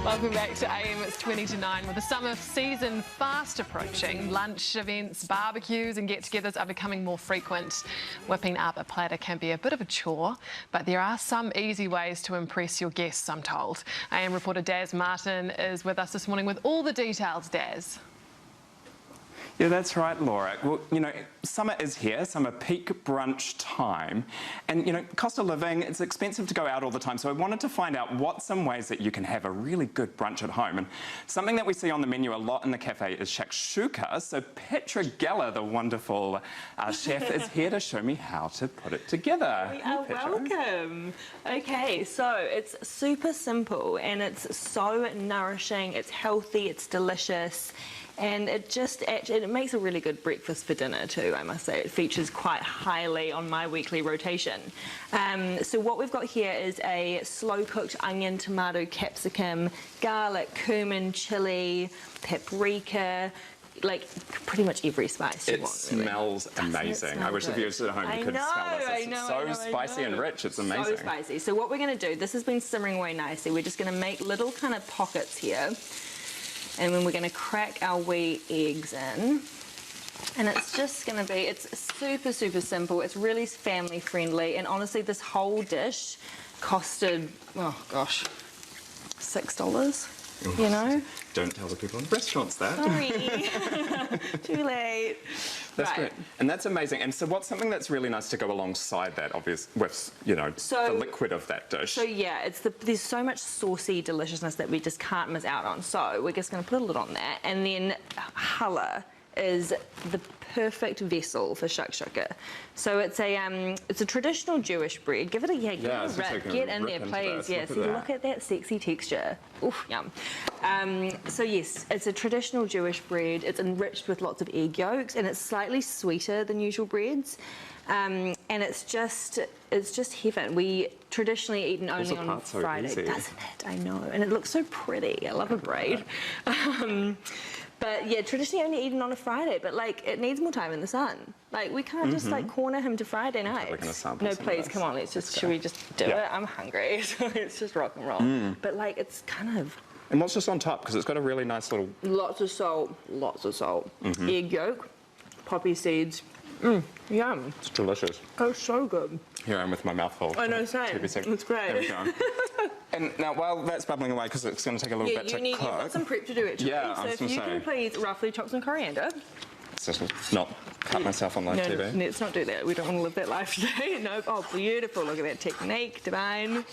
Welcome back to AM. It's 20 to 9. With the summer season fast approaching, lunch events, barbecues and get-togethers are becoming more frequent. Whipping up a platter can be a bit of a chore, but there are some easy ways to impress your guests, I'm told. AM reporter Daz Martin is with us this morning with all the details. Daz. Yeah, that's right, Laura. Well, summer is here, summer peak brunch time. And, cost of living, it's expensive to go out all the time. So I wanted to find out what some ways that you can have a really good brunch at home. And something that we see on the menu a lot in the cafe is shakshuka. So Petra Galler, the wonderful chef, is here to show me how to put it together. We are welcome. Okay, so it's super simple and it's so nourishing, it's healthy, it's delicious. And it makes a really good breakfast for dinner too, I must say. It features quite highly on my weekly rotation. So what we've got here is a slow-cooked onion, tomato, capsicum, garlic, cumin, chili, paprika, like pretty much every spice you want, really. It smells amazing. I wish the viewers at home could smell this. It's so spicy and rich. It's amazing. So spicy. So what we're going to do, this has been simmering away nicely. We're just going to make little kind of pockets here. And then we're going to crack our wee eggs in. And it's just going to be, it's super, super simple. It's really family friendly. And honestly, this whole dish costed, oh gosh, $6, you know? Don't tell the people in the restaurants that. Sorry. Too late. That's great. And that's amazing. And so what's something that's really nice to go alongside that, obviously, with, the liquid of that dish? So yeah, there's so much saucy deliciousness that we just can't miss out on. So we're just going to put a lid on that. And then challah is the perfect vessel for shakshuka. So it's a traditional Jewish bread. Give it a rip. Get in there, please. Yeah, so look at that sexy texture. Oof, yum. So yes, it's a traditional Jewish bread. It's enriched with lots of egg yolks, and it's slightly sweeter than usual breads. And it's just heaven. We traditionally eat it only on Friday, doesn't it? I know, and it looks so pretty. I love a braid. But yeah, traditionally only eaten on a Friday, but like it needs more time in the sun. Like we can't just like corner him to Friday night. No, please, come on, should we just do it? I'm hungry, so let's just rock and roll. But like it's kind of. And what's just on top? Because it's got a really nice little. Lots of salt. Egg yolk, poppy seeds. Yum. It's delicious. Oh, so good. Here I am with my mouth full. I know, same. It's great. There we go. And now, while that's bubbling away, because it's going to take a little bit to cook. You've got some prep to do actually. Yeah, so if you can please roughly chop some coriander. So not cut myself on live TV. No, let's not do that. We don't want to live that life today. No. Oh, beautiful. Look at that technique. Divine.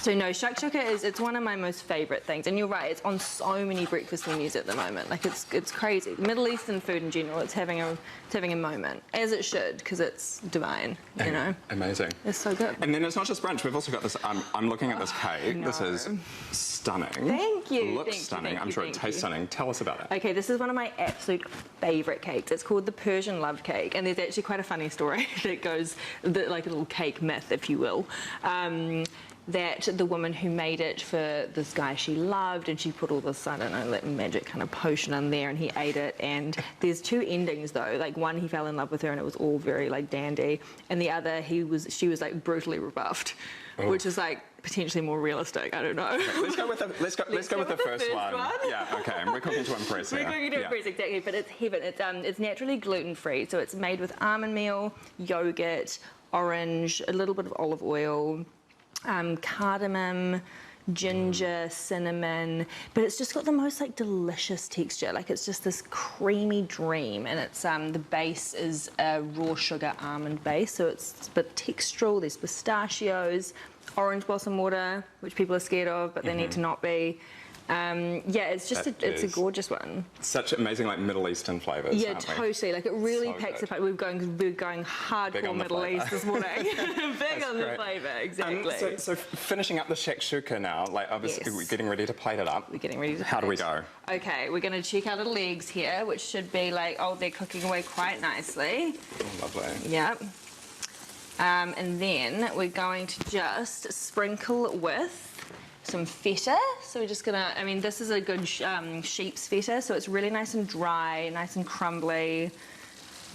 So no, shakshuka it's one of my most favourite things, and you're right, it's on so many breakfast menus at the moment. Like it's crazy. Middle Eastern food in general, it's having a moment, as it should, because it's divine. You know. Amazing. It's so good. And then it's not just brunch. We've also got this. I'm looking at this cake. This is stunning. Thank you. It looks stunning. I'm sure it tastes stunning. Tell us about it. Okay, this is one of my absolute favourite cakes. It's called the Persian Love Cake, and there's actually quite a funny story that goes, like a little cake myth, if you will. That the woman who made it for this guy she loved, and she put all this, I don't know, like magic kind of potion in there, and he ate it. And there's two endings though. Like one, he fell in love with her, and it was all very like dandy, and the other, she was like brutally rebuffed, which is like potentially more realistic. I don't know. Okay, let's go with the first one. Yeah. Okay. And we're cooking to impress. We're cooking to impress, exactly. But it's heaven. It's naturally gluten free, so it's made with almond meal, yogurt, orange, a little bit of olive oil. Cardamom, ginger, cinnamon, but it's just got the most like delicious texture. Like it's just this creamy dream, and it's the base is a raw sugar almond base, so it's a bit textural. There's pistachios, orange blossom water, which people are scared of, but they need to not be. Yeah, it's just it's a gorgeous one. Such amazing like Middle Eastern flavours. Yeah, totally. Like it really packs it. We're going hardcore Middle East this morning. Big on the flavour, exactly. So finishing up the shakshuka now. Like obviously we're getting ready to plate it up. We're getting ready to. How do we go? Okay, we're going to check our little eggs here, which should be like they're cooking away quite nicely. Oh, lovely. Yep. And then we're going to just sprinkle with some feta. So we're just gonna, this is a good sheep's feta, so it's really nice and dry, nice and crumbly,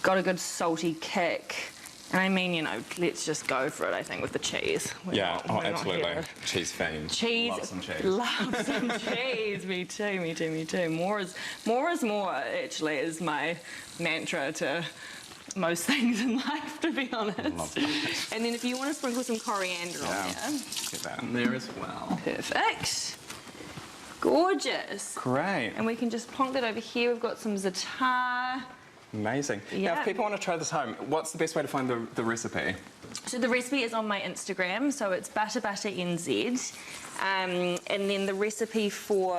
got a good salty kick. And I mean, you know, let's just go for it, I think, with the cheese. We're not absolutely. here. Cheese fiend. Cheese. Love some cheese. Love some cheese. Me too, me too, me too. More is more, actually, is my mantra to most things in life, to be honest. And then if you want to sprinkle some coriander on there. Get that in there as well. Perfect. Gorgeous. Great. And we can just plonk that over here. We've got some za'atar. Amazing. Now, Yeah. if people want to try this home, what's the best way to find the recipe? So the recipe is on my Instagram, so it's butterbutterNZ. And then the recipe for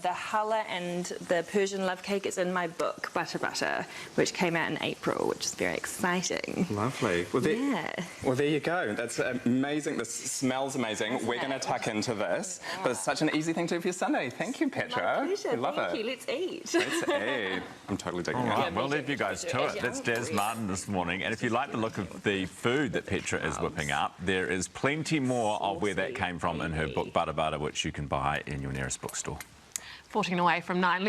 the challah and the Persian love cake is in my book, Butter Butter, which came out in April, which is very exciting. Lovely. Well, there you go. That's amazing. This smells amazing. We're going to tuck into this, but it's such an easy thing to do for your Sunday. Thank you, Petra. My pleasure. We love Thank it. you. Let's eat. Let's eat. I'm totally digging All it. right, we'll leave you guys to it. That's Des Martin this morning. And if you like the look of the food that Petra is whipping up, there is plenty more of where that came from in her book, Butter Butter, which you can buy in your nearest bookstore. 14 away from 9.